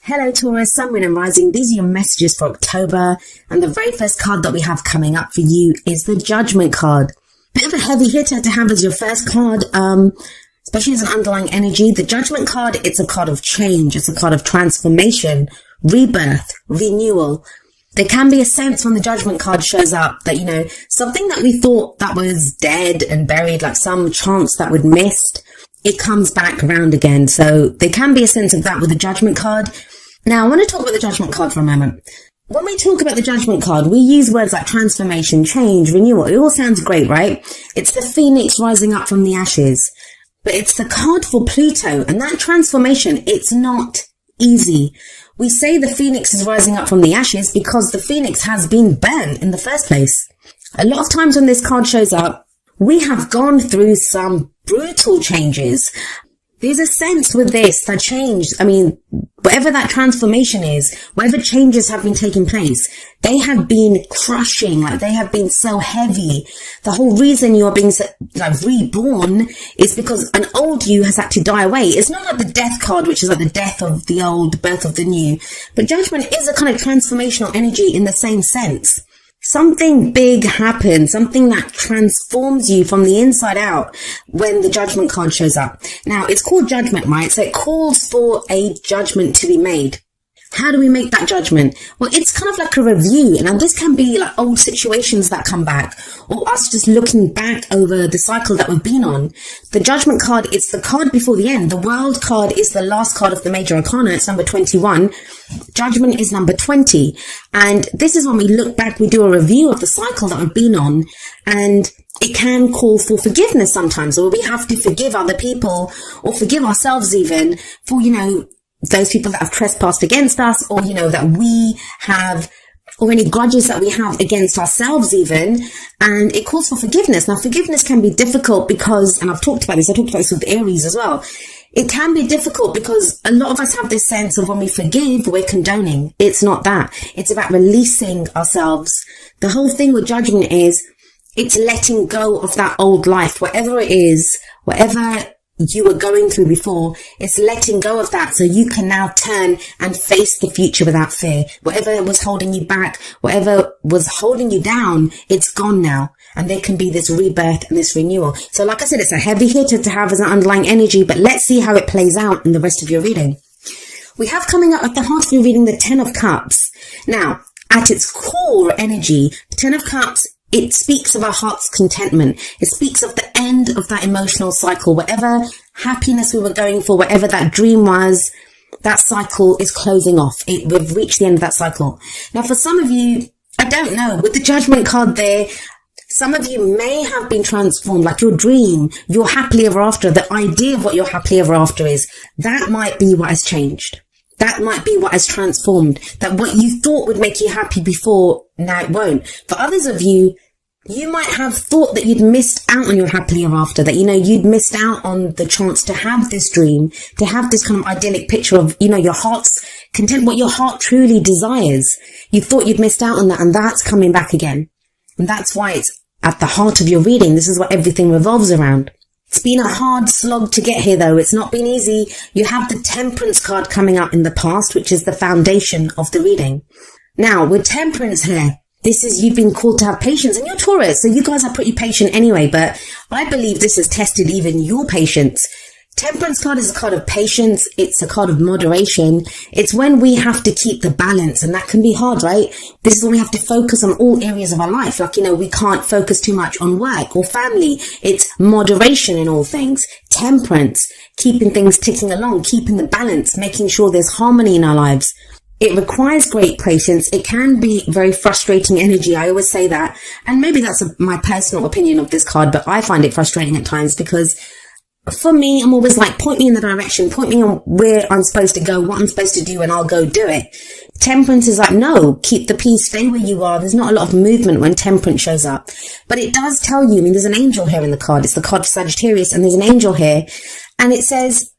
Hello Taurus, Sun, Moon and Rising. These are your messages for October. And the very first card that we have coming up for you is the Judgment card. Bit of a heavy hitter to have as your first card, especially as an underlying energy. The Judgment card, it's a card of change. It's a card of transformation, rebirth, renewal. There can be a sense when the Judgment card shows up that, something that we thought that was dead and buried, like some chance that we'd missed, it comes back around again. So there can be a sense of that with the Judgment card. Now, I want to talk about the Judgment card for a moment. When we talk about the Judgment card, we use words like transformation, change, renewal. It all sounds great, right? It's the phoenix rising up from the ashes. But it's the card for Pluto, and that transformation, it's not easy. We say the phoenix is rising up from the ashes because the phoenix has been burnt in the first place. A lot of times when this card shows up, we have gone through some brutal changes. There's a sense with this that change, whatever that transformation is, whatever changes have been taking place, they have been crushing, they have been so heavy. The whole reason you are being reborn is because an old you has had to die away. It's not like the death card, which is like the death of the old, birth of the new. But Judgment is a kind of transformational energy in the same sense. Something big happens, something that transforms you from the inside out when the Judgment card shows up. Now, it's called Judgment, right? So it calls for a judgment to be made. How do we make that judgment? Well, it's kind of like a review. And this can be like old situations that come back, or us just looking back over the cycle that we've been on. The Judgment card, it's the card before the end. The World card is the last card of the Major Arcana. It's number 21. Judgment is number 20. And this is when we look back, we do a review of the cycle that we've been on. And it can call for forgiveness sometimes, or we have to forgive other people or forgive ourselves even for, those people that have trespassed against us, or, that we have, or any grudges that we have against ourselves even. And it calls for forgiveness. Now, forgiveness can be difficult because, and I talked about this with Aries as well. It can be difficult because a lot of us have this sense of when we forgive, we're condoning. It's not that. It's about releasing ourselves. The whole thing with Judgment is it's letting go of that old life, whatever it is, whatever you were going through before, it's letting go of that so you can now turn and face the future without fear. Whatever was holding you back, whatever was holding you down, it's gone now. And there can be this rebirth and this renewal. So like I said, it's a heavy hitter to have as an underlying energy, but let's see how it plays out in the rest of your reading. We have coming up at the heart of your reading the Ten of Cups. Now, at its core energy, the Ten of Cups, it speaks of our heart's contentment. It speaks of the end of that emotional cycle. Whatever happiness we were going for, whatever that dream was, that cycle is closing off. We've reached the end of that cycle. Now, for some of you, I don't know, with the Judgment card there, some of you may have been transformed, like your dream, your happily ever after, the idea of what your happily ever after is. That might be what has changed. That might be what has transformed. That what you thought would make you happy before, now it won't. For others of you, you might have thought that you'd missed out on your happily ever after, that, you'd missed out on the chance to have this dream, to have this kind of idyllic picture of, your heart's content, what your heart truly desires. You thought you'd missed out on that, and that's coming back again. And that's why it's at the heart of your reading. This is what everything revolves around. It's been a hard slog to get here, though. It's not been easy. You have the Temperance card coming up in the past, which is the foundation of the reading. Now, with Temperance here, this is, you've been called to have patience, and you're Taurus, so you guys are pretty patient anyway, but I believe this has tested even your patience. Temperance card is a card of patience. It's a card of moderation. It's when we have to keep the balance, and that can be hard, right? This is when we have to focus on all areas of our life. We can't focus too much on work or family. It's moderation in all things. Temperance, keeping things ticking along, keeping the balance, making sure there's harmony in our lives. It requires great patience. It can be very frustrating energy. I always say that. And maybe that's my personal opinion of this card, but I find it frustrating at times because for me, I'm always like, point me in the direction, point me on where I'm supposed to go, what I'm supposed to do, and I'll go do it. Temperance is like, no, keep the peace, stay where you are. There's not a lot of movement when Temperance shows up. But it does tell you, there's an angel here in the card. It's the card for Sagittarius, and there's an angel here. And it says,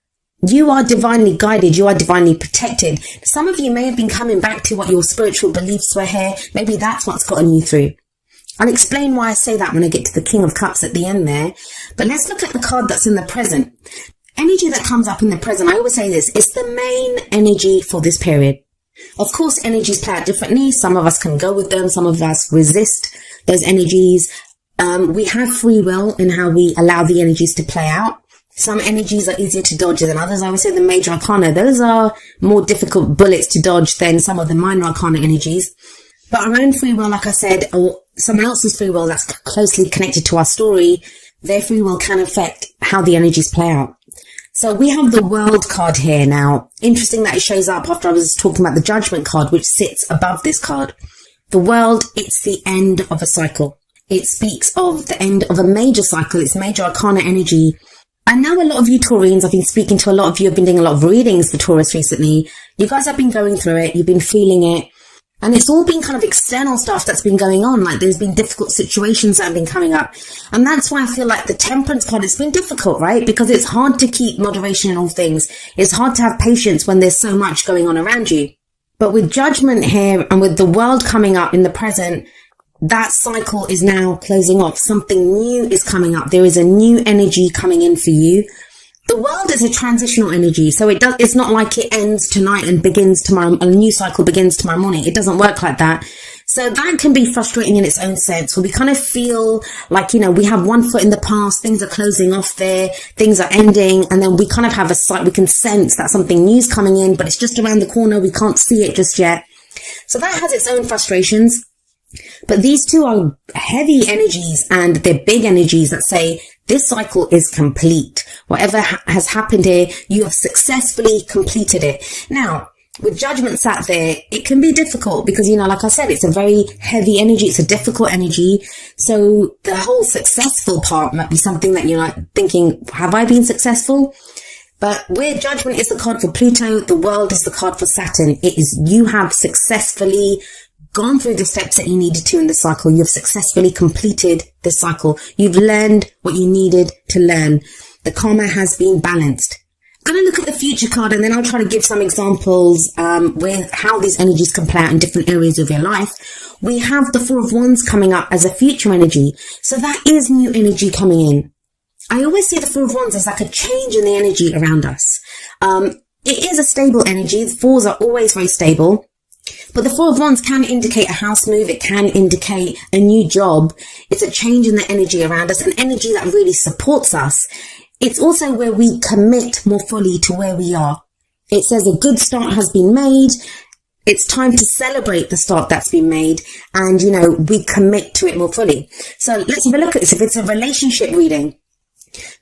you are divinely guided. You are divinely protected. Some of you may have been coming back to what your spiritual beliefs were here. Maybe that's what's gotten you through. I'll explain why I say that when I get to the King of Cups at the end there. But let's look at the card that's in the present. energy that comes up in the present, I always say this, it's the main energy for this period. Of course, energies play out differently. Some of us can go with them. Some of us resist those energies. We have free will in how we allow the energies to play out. Some energies are easier to dodge than others. I would say the major arcana, those are more difficult bullets to dodge than some of the minor arcana energies. But our own free will, like I said, or someone else's free will that's closely connected to our story, their free will can affect how the energies play out. So we have the World card here now. Interesting that it shows up after I was talking about the Judgment card, which sits above this card. The World, it's the end of a cycle. It speaks of the end of a major cycle. It's major arcana energy. I know a lot of you Taurians, I've been speaking to a lot of you, I've been doing a lot of readings for Taurus recently. You guys have been going through it. You've been feeling it. And it's all been kind of external stuff that's been going on. Like there's been difficult situations that have been coming up. And that's why I feel like the Temperance card, it's been difficult, right? Because it's hard to keep moderation in all things. It's hard to have patience when there's so much going on around you. But with Judgment here and with the World coming up in the present, that cycle is now closing off. Something new is coming up. There is a new energy coming in for you. The World is a transitional energy, so it's not like it ends tonight and begins tomorrow, a new cycle begins tomorrow morning. It doesn't work like that. So that can be frustrating in its own sense, where we kind of feel like, we have one foot in the past, things are closing off there, things are ending, and then we kind of have we can sense that something new's coming in, but it's just around the corner, we can't see it just yet. So that has its own frustrations. But these two are heavy energies, and they're big energies that say this cycle is complete. Whatever has happened here, you have successfully completed it. Now, with Judgment sat there, it can be difficult because, like I said, it's a very heavy energy. It's a difficult energy. So the whole successful part might be something that you're like thinking, have I been successful? But where Judgment is the card for Pluto, the World is the card for Saturn. It is, you have successfully gone through the steps that you needed to in the cycle. You've successfully completed the cycle. You've learned what you needed to learn. The karma has been balanced. I'm going to look at the future card, and then I'll try to give some examples with how these energies can play out in different areas of your life. We have the Four of Wands coming up as a future energy. So that is new energy coming in. I always see the Four of Wands as like a change in the energy around us. It is a stable energy. The fours are always very stable. But the Four of Wands can indicate a house move. It can indicate a new job. It's a change in the energy around us, an energy that really supports us. It's also where we commit more fully to where we are. It says a good start has been made. It's time to celebrate the start that's been made, and, we commit to it more fully. So let's have a look at this. If it's a relationship reading,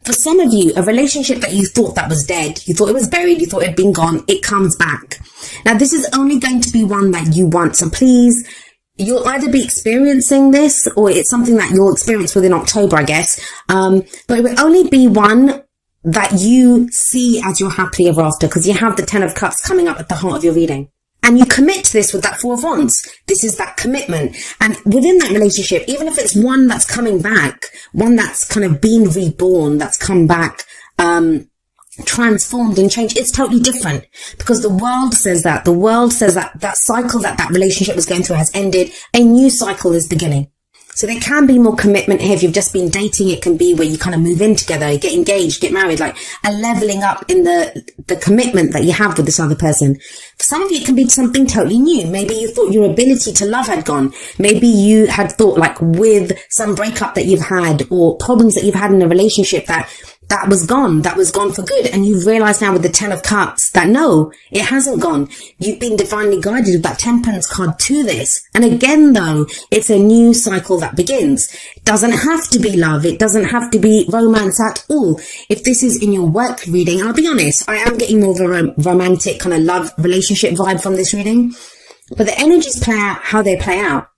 for some of you, a relationship that you thought that was dead, you thought it was buried, you thought it had been gone, it comes back. Now, this is only going to be one that you want. So please, you'll either be experiencing this, or it's something that you'll experience within October, I guess. But it will only be one that you see as your happily ever after, because you have the Ten of Cups coming up at the heart of your reading. And you commit to this with that Four of Wands. This is that commitment. And within that relationship, even if it's one that's coming back, one that's kind of been reborn, that's come back, transformed and changed, it's totally different, because the World says that. The World says that that cycle that relationship was going through has ended. A new cycle is beginning. So there can be more commitment here. If you've just been dating, it can be where you kind of move in together, get engaged, get married, like a leveling up in the commitment that you have with this other person. For some of you, it can be something totally new. Maybe you thought your ability to love had gone. Maybe you had thought, like, with some breakup that you've had or problems that you've had in a relationship, that was gone for good. And you've realized now with the Ten of Cups that no, it hasn't gone. You've been divinely guided with that Temperance card to this. And again, though, it's a new cycle that begins. It doesn't have to be love. It doesn't have to be romance at all. If this is in your work reading, I'll be honest, I am getting more of a romantic kind of love relationship vibe from this reading. But the energies play out how they play out.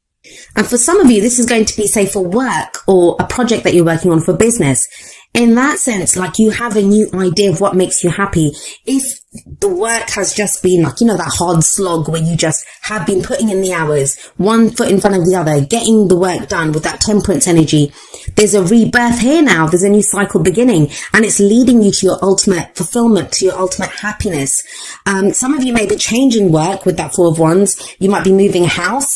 And for some of you, this is going to be, say, for work or a project that you're working on for business. In that sense, like, you have a new idea of what makes you happy. If the work has just been like, that hard slog where you just have been putting in the hours, one foot in front of the other, getting the work done with that Temperance energy, there's a rebirth here now. There's a new cycle beginning, and it's leading you to your ultimate fulfillment, to your ultimate happiness. Some of you may be changing work with that Four of Wands. You might be moving house.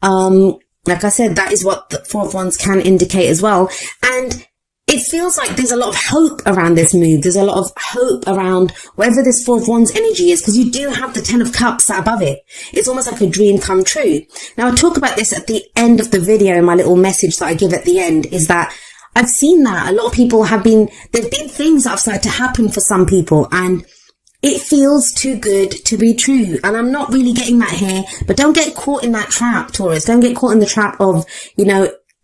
Like I said, that is what the Four of Wands can indicate as well. And it feels like there's a lot of hope around this move. There's a lot of hope around wherever this Four of Wands energy is, because you do have the Ten of Cups sat above it. It's almost like a dream come true. Now, I'll talk about this at the end of the video. My little message that I give at the end is that I've seen that a lot of people there've been things that have started to happen for some people, and it feels too good to be true. And I'm not really getting that here, but don't get caught in that trap, Taurus. Don't get caught in the trap of,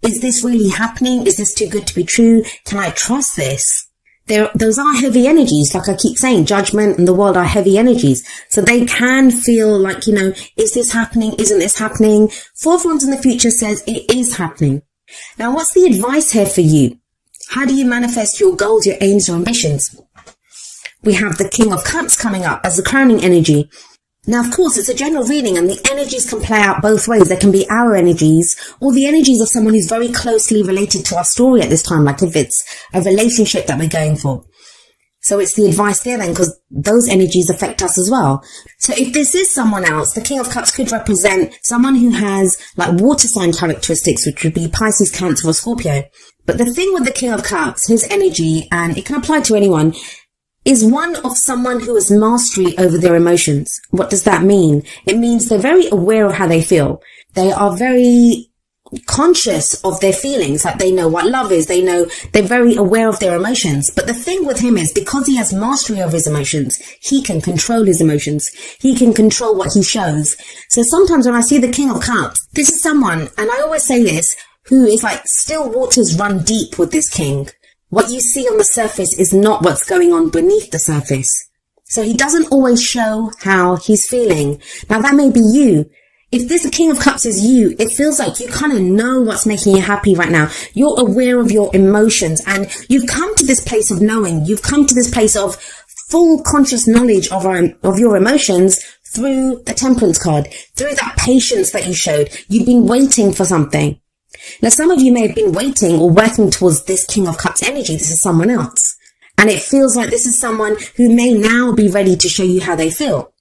is this really happening? Is this too good to be true? Can I trust this? Those are heavy energies. Like I keep saying, judgment and the world are heavy energies. So they can feel like, is this happening? Isn't this happening? Four of Wands in the future says it is happening. Now, what's the advice here for you? How do you manifest your goals, your aims, your ambitions? We have the King of Cups coming up as the crowning energy. Now, of course, it's a general reading and the energies can play out both ways. There can be our energies or the energies of someone who's very closely related to our story at this time, like if it's a relationship that we're going for. So it's the advice there then, because those energies affect us as well. So if this is someone else, the King of Cups could represent someone who has like water sign characteristics, which would be Pisces, Cancer or Scorpio. But the thing with the King of Cups, his energy, and it can apply to anyone, is one of someone who has mastery over their emotions. What does that mean? It means they're very aware of how they feel. They are very conscious of their feelings, like they know what love is, they're very aware of their emotions. But the thing with him is, because he has mastery over his emotions, he can control his emotions. He can control what he shows. So sometimes when I see the King of Cups, this is someone, and I always say this, who is like still waters run deep with this king. What you see on the surface is not what's going on beneath the surface. So he doesn't always show how he's feeling. Now that may be you. If this King of Cups is you, it feels like you kind of know what's making you happy right now. You're aware of your emotions and you've come to this place of knowing. You've come to this place of full conscious knowledge of your emotions through the Temperance card, through that patience that you showed. You've been waiting for something. Now, some of you may have been waiting or working towards this King of Cups energy. This is someone else. And it feels like this is someone who may now be ready to show you how they feel.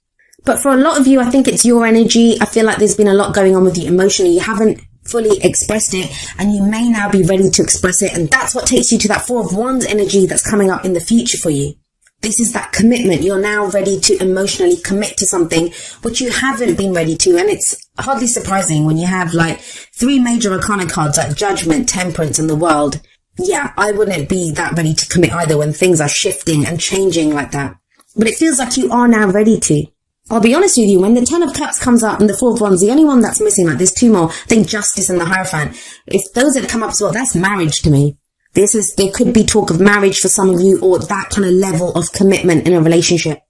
But for a lot of you, I think it's your energy. I feel like there's been a lot going on with you emotionally. You haven't fully expressed it and you may now be ready to express it. And that's what takes you to that Four of Wands energy that's coming up in the future for you. This is that commitment. You're now ready to emotionally commit to something which you haven't been ready to. And it's hardly surprising when you have like 3 major arcana cards like Judgment, Temperance and the World. Yeah, I wouldn't be that ready to commit either when things are shifting and changing like that. But it feels like you are now ready to. I'll be honest with you, when the Ten of Cups comes up and the Four of Wands, the only one that's missing, like there's 2 more, I think Justice and the Hierophant. If those had come up as well, that's marriage to me. There could be talk of marriage for some of you or that kind of level of commitment in a relationship.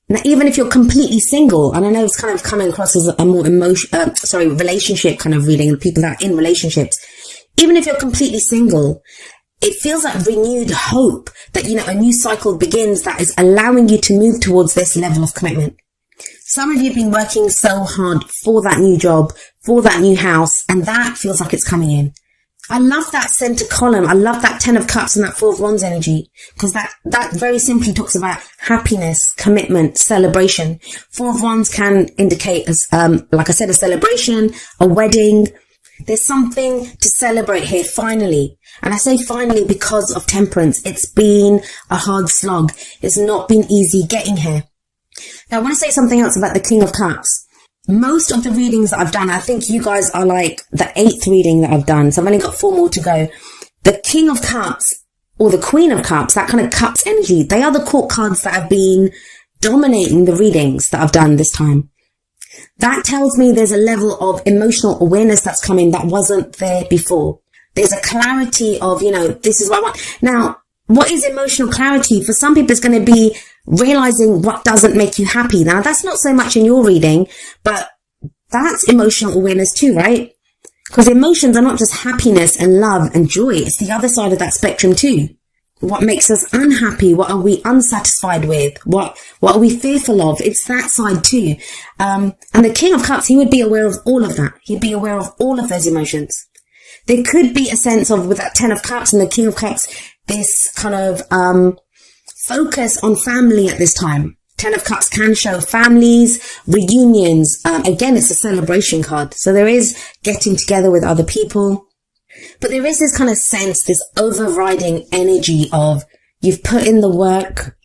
Now, even if you're completely single, and I know it's kind of coming across as a more relationship kind of reading, people that are in relationships. Even if you're completely single, it feels like renewed hope that, a new cycle begins that is allowing you to move towards this level of commitment. Some of you have been working so hard for that new job, for that new house, and that feels like it's coming in. I love that center column. I love that 10 of Cups and that 4 of Wands energy, because that very simply talks about happiness, commitment, celebration. 4 of Wands can indicate as, like I said, a celebration, a wedding. There's something to celebrate here finally. And I say finally because of Temperance. It's been a hard slog. It's not been easy getting here. Now I want to say something else about the King of Cups. Most of the readings that I've done, I think you guys are like the 8th reading that I've done. So I've only got 4 more to go. The King of Cups or the Queen of Cups, that kind of Cups energy, they are the court cards that have been dominating the readings that I've done this time. That tells me there's a level of emotional awareness that's coming that wasn't there before. There's a clarity of, this is what I want. Now, what is emotional clarity? For some people, it's going to be realizing what doesn't make you happy. Now, that's not so much in your reading, but that's emotional awareness too, right? Because emotions are not just happiness and love and joy. It's the other side of that spectrum too. What makes us unhappy? What are we unsatisfied with? What are we fearful of? It's that side too. And the King of Cups, he would be aware of all of that. He'd be aware of all of those emotions. There could be a sense of, with that 10 of Cups and the King of Cups, this kind of focus on family at this time. 10 of Cups can show families, reunions. Again, it's a celebration card. So there is getting together with other people. But there is this kind of sense, this overriding energy of you've put in the work.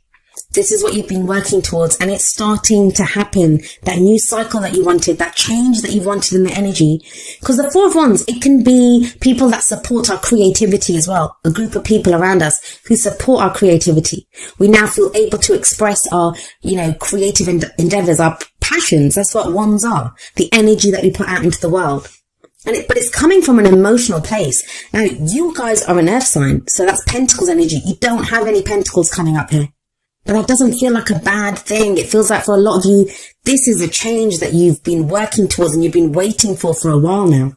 This is what you've been working towards, and it's starting to happen. That new cycle that you wanted, that change that you wanted in the energy. Because the Four of Wands, it can be people that support our creativity as well. A group of people around us who support our creativity. We now feel able to express our, creative endeavors, our passions. That's what wands are. The energy that we put out into the world. But it's coming from an emotional place. Now, you guys are an earth sign, so that's Pentacles energy. You don't have any Pentacles coming up here. But that doesn't feel like a bad thing. It feels like for a lot of you, this is a change that you've been working towards and you've been waiting for a while now.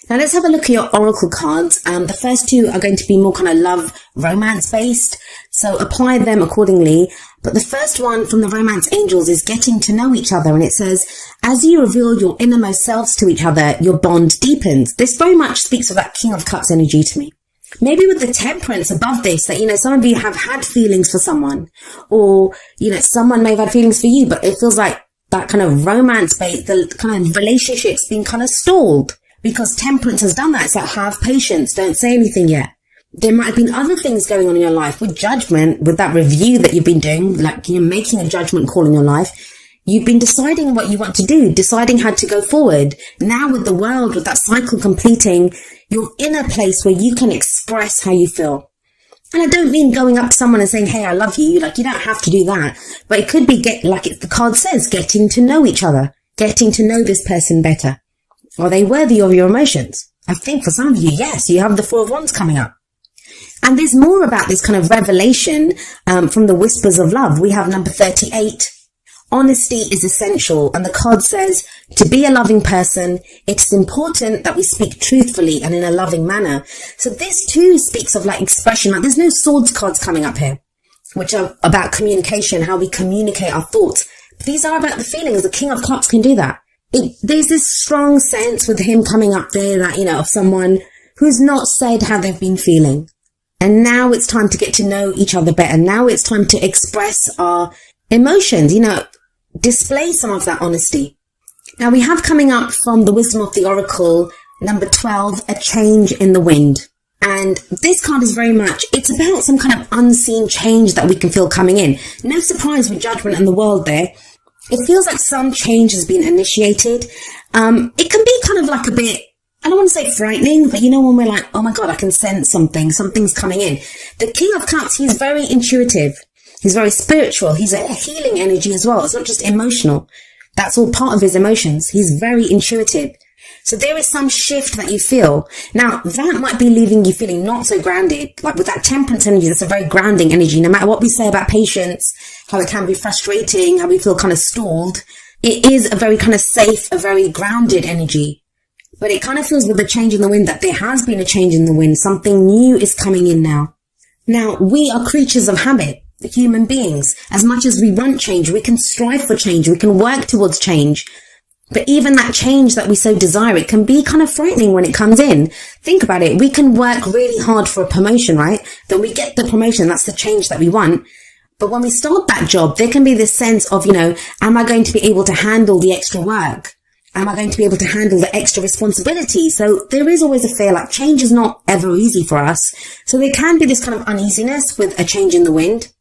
Now let's have a look at your oracle cards. The first two are going to be more kind of love, romance based. So apply them accordingly. But the first one from the romance angels is getting to know each other. And it says, as you reveal your innermost selves to each other, your bond deepens. This very much speaks of that King of Cups energy to me. Maybe with the temperance above this, that, some of you have had feelings for someone, or, someone may have had feelings for you, but it feels like that kind of romance based, the kind of relationship's been kind of stalled because temperance has done that. It's like, have patience. Don't say anything yet. There might have been other things going on in your life with judgment, with that review that you've been doing, like, making a judgment call in your life. You've been deciding what you want to do, deciding how to go forward. Now with the world, with that cycle completing, you're in a place where you can express how you feel. And I don't mean going up to someone and saying, hey, I love you. Like, you don't have to do that. But it could be the card says, getting to know each other, getting to know this person better. Are they worthy of your emotions? I think for some of you, yes, you have the Four of Wands coming up. And there's more about this kind of revelation from the Whispers of Love. We have number 38. Honesty is essential, and the card says, to be a loving person, it's important that we speak truthfully and in a loving manner. So this too speaks of like expression. Like, there's no swords cards coming up here, which are about communication, how we communicate our thoughts. These are about the feelings. The King of Cups can do that. There's this strong sense with him coming up there that, of someone who's not said how they've been feeling. And now it's time to get to know each other better. Now it's time to express our emotions, display some of that honesty. Now we have coming up from the Wisdom of the Oracle, number 12, a change in the wind. And this card is very much, it's about some kind of unseen change that we can feel coming in. No surprise with Judgment and the World there. It feels like some change has been initiated. It can be kind of like a bit, I don't want to say frightening, but when we're like, oh my God, I can sense something's coming in. The King of Cups, he's very intuitive. He's very spiritual. He's a healing energy as well. It's not just emotional. That's all part of his emotions. He's very intuitive. So there is some shift that you feel. Now, that might be leaving you feeling not so grounded. Like with that temperance energy, that's a very grounding energy. No matter what we say about patience, how it can be frustrating, how we feel kind of stalled, it is a very kind of safe, a very grounded energy. But it kind of feels with the change in the wind that there has been a change in the wind. Something new is coming in now. Now, we are creatures of habit. Human beings. As much as we want change, we can strive for change, we can work towards change. But even that change that we so desire, it can be kind of frightening when it comes in. Think about it. We can work really hard for a promotion, right? Then we get the promotion. That's the change that we want. But when we start that job, there can be this sense of, am I going to be able to handle the extra work? Am I going to be able to handle the extra responsibility? So there is always a fear, like change is not ever easy for us. So there can be this kind of uneasiness with a change in the wind.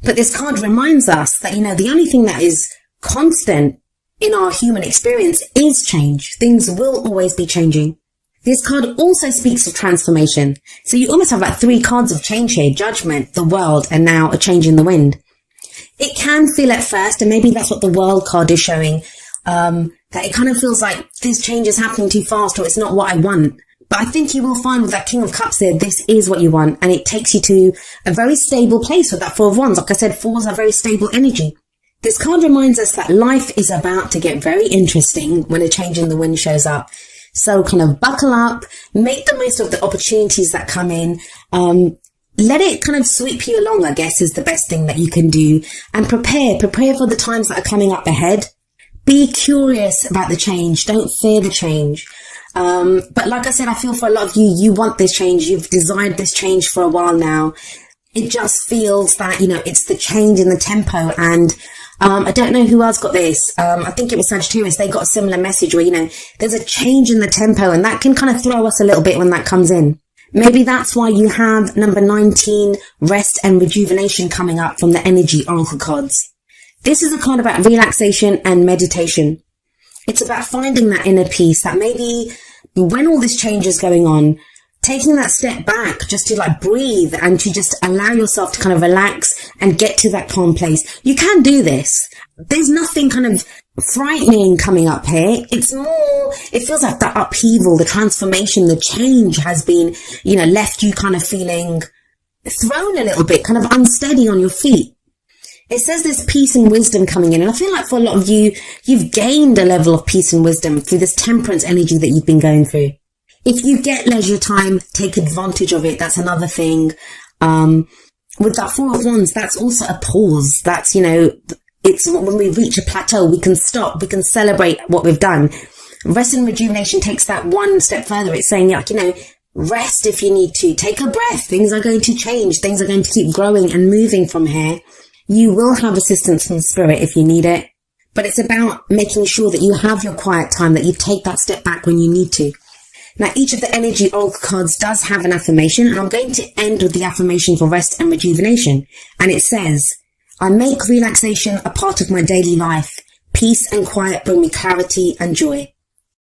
But this card reminds us that, the only thing that is constant in our human experience is change. Things will always be changing. This card also speaks of transformation. So you almost have like 3 cards of change here: Judgment, the World, and now a change in the wind. It can feel at first, and maybe that's what the World card is showing, that it kind of feels like this change is happening too fast, or it's not what I want. But I think you will find with that King of Cups there, this is what you want. And it takes you to a very stable place with that Four of Wands. Like I said, fours are very stable energy. This card reminds us that life is about to get very interesting when a change in the wind shows up. So kind of buckle up, make the most of the opportunities that come in. Let it kind of sweep you along, I guess, is the best thing that you can do. And prepare for the times that are coming up ahead. Be curious about the change. Don't fear the change. But like I said, I feel for a lot of you, you want this change. You've desired this change for a while now. It just feels that, it's the change in the tempo, and I don't know who else got this. I think it was Sagittarius. They got a similar message where, there's a change in the tempo, and that can kind of throw us a little bit when that comes in. Maybe that's why you have number 19, rest and rejuvenation, coming up from the energy oracle cards. This is a card about relaxation and meditation. It's about finding that inner peace, that maybe when all this change is going on, taking that step back just to breathe and to just allow yourself to kind of relax and get to that calm place. You can do this. There's nothing kind of frightening coming up here. It feels like the upheaval, the transformation, the change has been, left you kind of feeling thrown a little bit, kind of unsteady on your feet. It says there's peace and wisdom coming in. And I feel like for a lot of you, you've gained a level of peace and wisdom through this temperance energy that you've been going through. If you get leisure time, take advantage of it. That's another thing. With that Four of Wands, that's also a pause. That's, it's when we reach a plateau, we can stop, we can celebrate what we've done. Rest and rejuvenation takes that one step further. It's saying, rest if you need to. Take a breath. Things are going to change. Things are going to keep growing and moving from here. You will have assistance from spirit if you need it. But it's about making sure that you have your quiet time, that you take that step back when you need to. Now, each of the energy oracle cards does have an affirmation, and I'm going to end with the affirmation for rest and rejuvenation. And it says, I make relaxation a part of my daily life. Peace and quiet bring me clarity and joy.